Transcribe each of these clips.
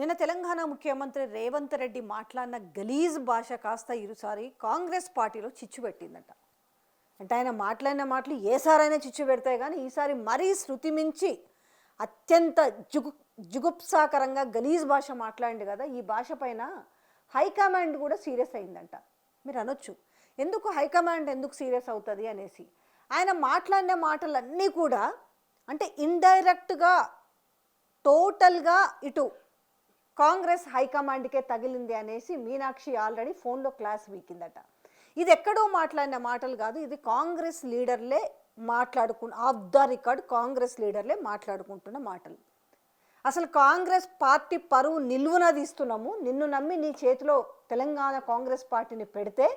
నిన్న తెలంగాణ ముఖ్యమంత్రి రేవంత్ రెడ్డి మాట్లాడిన గలీజ్ భాష కాస్త ఈసారి కాంగ్రెస్ పార్టీలో చిచ్చు పెట్టిందట. అంటే ఆయన మాట్లాడిన మాటలు ఏసారైనా చిచ్చు పెడతాయి, కానీ ఈసారి మరీ శృతి మించి అత్యంత జుగుప్సాకరంగా గలీజ్ భాష మాట్లాడింది కదా. ఈ భాష పైన హైకమాండ్ కూడా సీరియస్ అయిందంట. మీరు అనొచ్చు, ఎందుకు హైకమాండ్ ఎందుకు సీరియస్ అవుతుంది అనేసి. ఆయన మాట్లాడిన మాటలన్నీ కూడా అంటే ఇండైరెక్ట్గా టోటల్గా ఇటు కాంగ్రెస్ హైకమాండ్కే తగిలింది అనేసి మీనాక్షి ఆల్రెడీ ఫోన్లో క్లాస్ వీకిందట. ఇది ఎక్కడో మాట్లాడిన మాటలు కాదు, ఇది కాంగ్రెస్ లీడర్లే ఆఫ్ ద రికార్డ్ కాంగ్రెస్ లీడర్లే మాట్లాడుకుంటున్న మాటలు. అసలు కాంగ్రెస్ పార్టీ పరువు నిలువున తీస్తున్నాము, నిన్ను నమ్మి నీ చేతిలో తెలంగాణ కాంగ్రెస్ పార్టీని పెడితే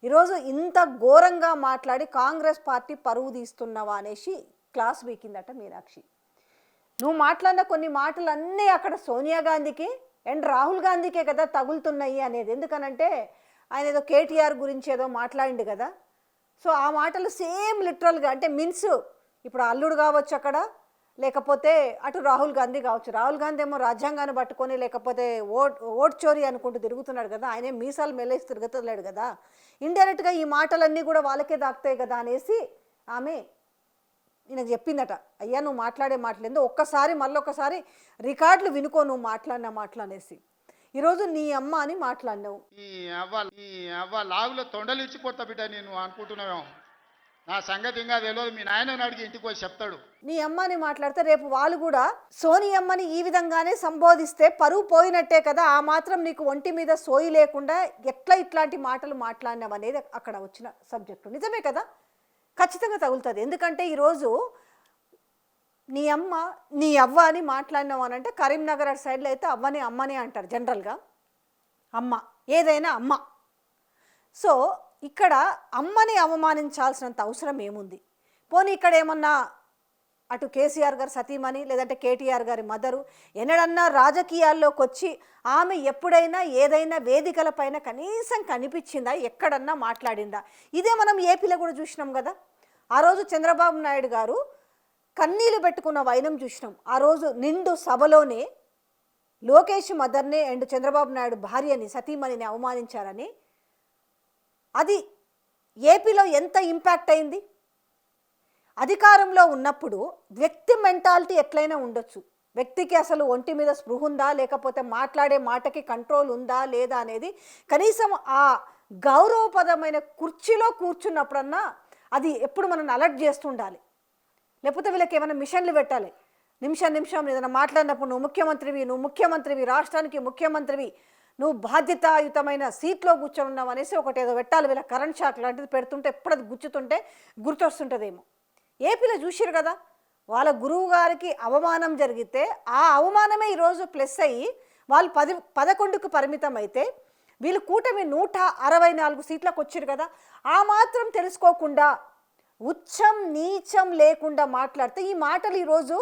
ఈరోజు ఇంత ఘోరంగా మాట్లాడి కాంగ్రెస్ పార్టీ పరువు తీస్తున్నావా అనేసి క్లాస్ వీకిందట మీనాక్షి. నువ్వు మాట్లాడిన కొన్ని మాటలన్నీ అక్కడ సోనియా గాంధీకి అండ్ రాహుల్ గాంధీకే కదా తగులుతున్నాయి అనేది. ఎందుకనంటే ఆయన ఏదో కేటీఆర్ గురించి ఏదో మాట్లాడిండు కదా. సో ఆ మాటలు సేమ్ లిటరల్గా అంటే మీన్స్ ఇప్పుడు అల్లుడు కావచ్చు అక్కడ, లేకపోతే అటు రాహుల్ గాంధీ కావచ్చు. రాహుల్ గాంధీ ఏమో రాజ్యాంగాన్ని పట్టుకొని లేకపోతే ఓట్ చోరీ అనుకుంటూ తిరుగుతున్నాడు కదా, ఆయనే మీసాలు మెల్లేసి తిరుగుతలేడు కదా. ఇండైరెక్ట్గా ఈ మాటలన్నీ కూడా వాళ్ళకే దాక్తాయి కదా అనేసి ఆమె ఈయనకు చెప్పిందట. అయ్యా నువ్వు మాట్లాడే మాటలేందో ఒక్కసారి మళ్ళొకసారి రికార్డులు వినుకో, నువ్వు మాట్లాడిన మాటలు అనేసి. ఈరోజు నీ అమ్మ అని మాట్లాడినావు. ఈ అవ్వ లాగులో తొండలు ఇచ్చిపోతా బిడ్డ నేను అనుకుంటున్నావు. నా సంగతి ఇంకా తెలియదు, మీ నాయనని అడిగి ఇంటికి పోయి చెప్తాడు. నీ అమ్మని మాట్లాడితే రేపు వాళ్ళు కూడా సోనియమ్మని ఈ విధంగానే సంబోధిస్తే పరువు పోయినట్టే కదా. ఆ మాత్రం నీకు ఒంటి మీద సోయి లేకుండా ఎట్లా ఇట్లాంటి మాటలు మాట్లాడినావు అనేది అక్కడ వచ్చిన సబ్జెక్టు. నిజమే కదా, ఖచ్చితంగా తగులుతుంది. ఎందుకంటే ఈరోజు నీ అమ్మ నీ అవ్వ అని మాట్లాడినావు అని అంటే కరీంనగర్ సైడ్లో అయితే అవ్వని అమ్మని అంటారు జనరల్గా, అమ్మ ఏదైనా అమ్మ. సో ఇక్కడ అమ్మని అవమానించాల్సినంత అవసరం ఏముంది? పోనీ ఇక్కడ ఏమన్నా అటు కేసీఆర్ గారు సతీమణి లేదంటే కేటీఆర్ గారి మదరు ఎన్నడన్నా రాజకీయాల్లోకి వచ్చి ఆమె ఎప్పుడైనా ఏదైనా వేదికల పైన కనీసం కనిపించిందా, ఎక్కడన్నా మాట్లాడిందా? ఇదే మనం ఏపీలో కూడా చూసినాం కదా. ఆ రోజు చంద్రబాబు నాయుడు గారు కన్నీళ్ళు పెట్టుకున్న వైనం చూసినాం. ఆ రోజు నిండు సభలోనే లోకేష్ మదర్ని అండ్ చంద్రబాబు నాయుడు భార్యని సతీమణిని అవమానించారని. అది ఏపీలో ఎంత ఇంపాక్ట్ అయింది? అధికారంలో ఉన్నప్పుడు వ్యక్తి మెంటాలిటీ ఎట్లయినా ఉండొచ్చు, వ్యక్తికి అసలు ఒంటి మీద స్పృహ ఉందా లేకపోతే మాట్లాడే మాటకి కంట్రోల్ ఉందా లేదా అనేది కనీసం ఆ గౌరవపదమైన కుర్చీలో కూర్చున్నప్పుడన్నా అది ఎప్పుడు మనం అలర్ట్ చేస్తుండాలి. లేకపోతే వీళ్ళకి ఏమైనా మిషన్లు పెట్టాలి. నిమిషం ఏదైనా మాట్లాడినప్పుడు నువ్వు ముఖ్యమంత్రివి రాష్ట్రానికి ముఖ్యమంత్రివి, నువ్వు బాధ్యతాయుతమైన సీట్లో కూర్చొని ఉన్నావు అనేసి ఒకటి ఏదో పెట్టాలి. వీళ్ళ కరెంట్ షాక్ లాంటిది పెడుతుంటే ఎప్పుడు అది గుచ్చుతుంటే గుర్తొస్తుంటుందేమో. ఏపీలో చూసారు కదా, వాళ్ళ గురువు గారికి అవమానం జరిగితే ఆ అవమానమే ఈరోజు ప్లస్ అయ్యి వాళ్ళు 11కు పరిమితం అయితే వీళ్ళు కూటమి 164 సీట్లకు వచ్చారు కదా. ఆ మాత్రం తెలుసుకోకుండా ఉచ్చం నీచం లేకుండా మాట్లాడితే ఈ మాటలు ఈరోజు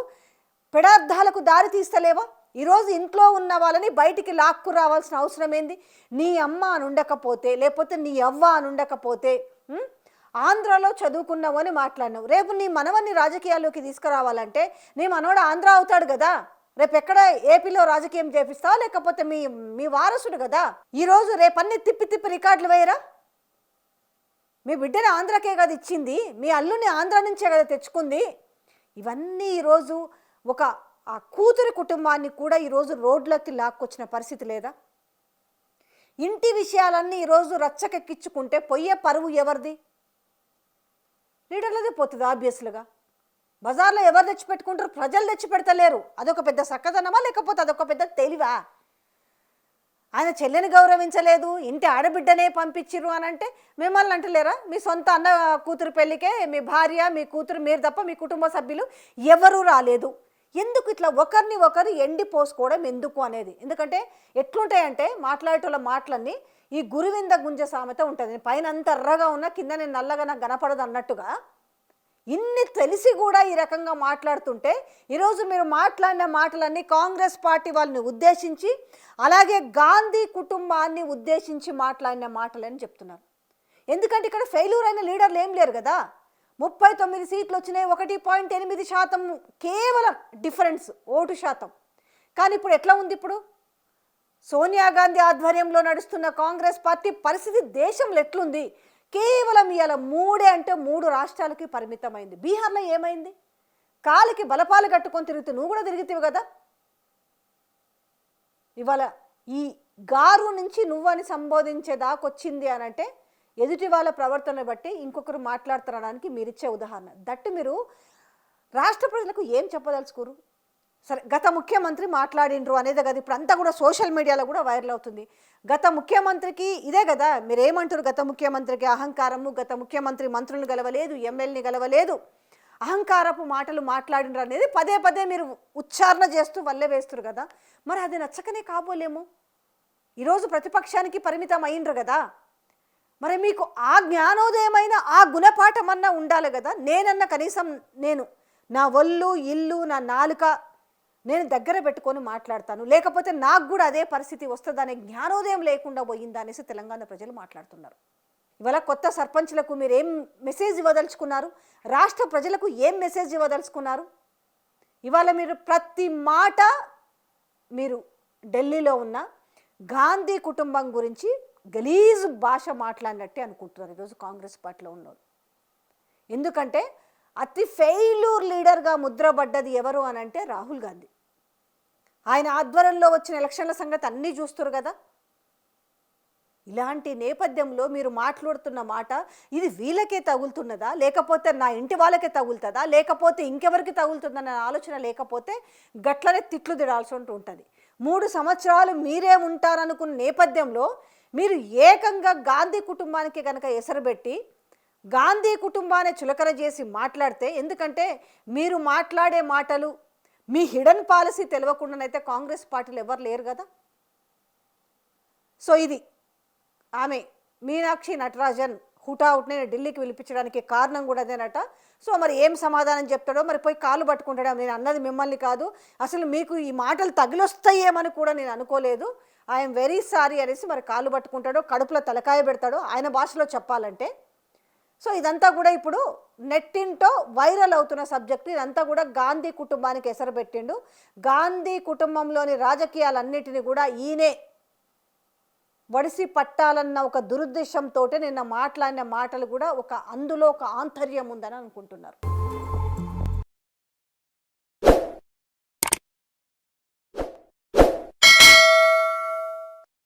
పెడార్థాలకు దారి తీస్తలేవా? ఈరోజు ఇంట్లో ఉన్న వాళ్ళని బయటికి లాక్కు రావాల్సిన అవసరం ఏంది? నీ అమ్మ అని ఉండకపోతే లేకపోతే నీ అవ్వ అని ఉండకపోతే ఆంధ్రాలో చదువుకున్నావు అని మాట్లాడినావు. రేపు నీ మనవన్ని రాజకీయాల్లోకి తీసుకురావాలంటే నీ మనవడు ఆంధ్ర అవుతాడు కదా. రేపు ఎక్కడ ఏపీలో రాజకీయం చేపిస్తావా లేకపోతే మీ వారసుడు కదా. ఈరోజు రేపన్నీ తిప్పి రికార్డులు వేయరా? మీ బిడ్డని ఆంధ్రాకే కదా ఇచ్చింది, మీ అల్లుని ఆంధ్ర నుంచే కదా తెచ్చుకుంది. ఇవన్నీ ఈరోజు ఒక ఆ కూతురి కుటుంబాన్ని కూడా ఈరోజు రోడ్లకి లాక్కొచ్చిన పరిస్థితి లేదా? ఇంటి విషయాలన్నీ ఈరోజు రచ్చకెక్కించుకుంటే పొయ్యే పరువు ఎవరిది? లీడర్లదే పోతుంది ఆబ్వియస్లుగా. బజార్లో ఎవరు తెచ్చిపెట్టుకుంటారు? ప్రజలు తెచ్చిపెడతలేరు. అదొక పెద్ద సక్కదనమా లేకపోతే అదొక పెద్ద తెలివా? ఆయన చెల్లెని గౌరవించలేదు, ఇంటి ఆడబిడ్డనే పంపించిర్రు అని అంటే మిమ్మల్ని అంటలేరా? మీ సొంత అన్న కూతురు పెళ్ళికే మీ భార్య మీ కూతురు మీరు తప్ప మీ కుటుంబ సభ్యులు ఎవరూ రాలేదు. ఎందుకు ఇట్లా ఒకరిని ఒకరు ఎండిపోసుకోవడం ఎందుకు అనేది? ఎందుకంటే ఎట్లుంటాయంటే మాట్లాడేటోళ్ళ మాటలన్నీ ఈ గురువింద గుంజ సామెత ఉంటుంది. పైన అంత ఎర్రగా ఉన్నా కింద నేను నల్లగా నాకు కనపడదు అన్నట్టుగా ఇన్ని తెలిసి కూడా ఈ రకంగా మాట్లాడుతుంటే ఈరోజు మీరు మాట్లాడిన మాటలన్నీ కాంగ్రెస్ పార్టీ వాళ్ళని ఉద్దేశించి అలాగే గాంధీ కుటుంబాన్ని ఉద్దేశించి మాట్లాడిన మాటలని చెప్తున్నారు. ఎందుకంటే ఇక్కడ ఫెయిల్యూర్ అయిన లీడర్లు ఏం లేరు కదా. 39 సీట్లు వచ్చినాయి, 1.8% కేవలం డిఫరెన్స్ ఓటు శాతం. కానీ ఇప్పుడు ఎట్లా ఉంది? ఇప్పుడు సోనియా గాంధీ ఆధ్వర్యంలో నడుస్తున్న కాంగ్రెస్ పార్టీ పరిస్థితి దేశంలో ఎట్లుంది? కేవలం ఇవాళ 3 అంటే 3 రాష్ట్రాలకి పరిమితమైంది. బీహార్లో ఏమైంది? కాలికి బలపాలు కట్టుకొని తిరుగుతూ నువ్వు కూడా తిరుగుతావు కదా. ఇవాళ ఈ గారు నుంచి నువ్వని సంబోధించేదాకొచ్చింది అని అంటే ఎదుటి వాళ్ళ ప్రవర్తన బట్టి ఇంకొకరు మాట్లాడుతారనడానికి మీరిచ్చే ఉదాహరణ. దట్టు మీరు రాష్ట్ర ప్రజలకు ఏం చెప్పదలుచుకోరు? సరే, గత ముఖ్యమంత్రి మాట్లాడిండ్రు అనేది కదా ఇప్పుడు అంతా కూడా సోషల్ మీడియాలో కూడా వైరల్ అవుతుంది. గత ముఖ్యమంత్రికి ఇదే కదా మీరేమంటారు? గత ముఖ్యమంత్రికి అహంకారము, గత ముఖ్యమంత్రి మంత్రులను గెలవలేదు, ఎమ్మెల్యేని గెలవలేదు, అహంకారపు మాటలు మాట్లాడిండ్రు అనేది పదే పదే మీరు ఉచ్చారణ చేస్తూ వల్లే వేస్తారు కదా. మరి అది నచ్చకనే కాబోలేము. ఈరోజు ప్రతిపక్షానికి పరిమితం అయిండ్రు కదా. మరి మీకు ఆ జ్ఞానోదయమైన ఆ గుణపాఠమన్నా ఉండాలి కదా. నేనన్న కనీసం నేను నా ఒళ్ళు ఇల్లు నా నాలుక నేను దగ్గర పెట్టుకొని మాట్లాడతాను, లేకపోతే నాకు కూడా అదే పరిస్థితి వస్తుందనే జ్ఞానోదయం లేకుండా పోయిందా అనేసి తెలంగాణ ప్రజలు మాట్లాడుతున్నారు. ఇవాళ కొత్త సర్పంచ్లకు మీరు ఏం మెసేజ్ ఇవ్వదలుచుకున్నారు? రాష్ట్ర ప్రజలకు ఏం మెసేజ్ ఇవ్వదలుచుకున్నారు? ఇవాళ మీరు ప్రతి మాట మీరు ఢిల్లీలో ఉన్న గాంధీ కుటుంబం గురించి గలీజు భాష మాట్లాడినట్టే అనుకుంటున్నారు ఈరోజు కాంగ్రెస్ పార్టీలో ఉన్నారు. ఎందుకంటే అతి ఫెయిల్యూర్ లీడర్గా ముద్రపడ్డది ఎవరు అని అంటే రాహుల్ గాంధీ. ఆయన ఆధ్వర్యంలో వచ్చిన ఎలక్షన్ల సంగతి అన్నీ చూస్తారు కదా. ఇలాంటి నేపథ్యంలో మీరు మాట్లాడుతున్న మాట ఇది వీళ్ళకే తగులుతున్నదా, లేకపోతే నా ఇంటి వాళ్ళకే తగులుతుందా, లేకపోతే ఇంకెవరికి తగులుతుందన్న ఆలోచన లేకపోతే గట్లనే తిట్లు తిడాల్సి ఉంటుంది. 3 సంవత్సరాలు మీరే ఉంటారనుకున్న నేపథ్యంలో మీరు ఏకంగా గాంధీ కుటుంబానికి కనుక ఎసరుపెట్టి గాంధీ కుటుంబాన్ని చులకన చేసి మాట్లాడితే, ఎందుకంటే మీరు మాట్లాడే మాటలు మీ హిడెన్ పాలసీ తెలియకుండానైతే కాంగ్రెస్ పార్టీలు ఎవరు లేరు కదా. సో ఇది ఆమె మీనాక్షి నటరాజన్ హుటాహుట్నే ఢిల్లీకి పిలిపించడానికి కారణం కూడా అదేనట. సో మరి ఏం సమాధానం చెప్తాడో, మరి పోయి కాలు పట్టుకుంటాడో. నేను అన్నది మిమ్మల్ని కాదు, అసలు మీకు ఈ మాటలు తగిలొస్తాయేమని కూడా నేను అనుకోలేదు, ఐఎమ్ వెరీ సారీ అనేసి మరి కాలు పట్టుకుంటాడో కడుపులో తలకాయ పెడతాడో ఆయన భాషలో చెప్పాలంటే. సో ఇదంతా కూడా ఇప్పుడు నెట్టింటో వైరల్ అవుతున్న సబ్జెక్టు. ఇదంతా కూడా గాంధీ కుటుంబానికి ఎసరు పెట్టిండు. గాంధీ కుటుంబంలోని రాజకీయాలన్నిటినీ కూడా ఈయనే వడిసి పట్టాలన్న ఒక దురుద్దేశంతో నిన్న మాట్లాడిన మాటలు కూడా అందులో ఒక ఆంతర్యం ఉందని అనుకుంటున్నారు.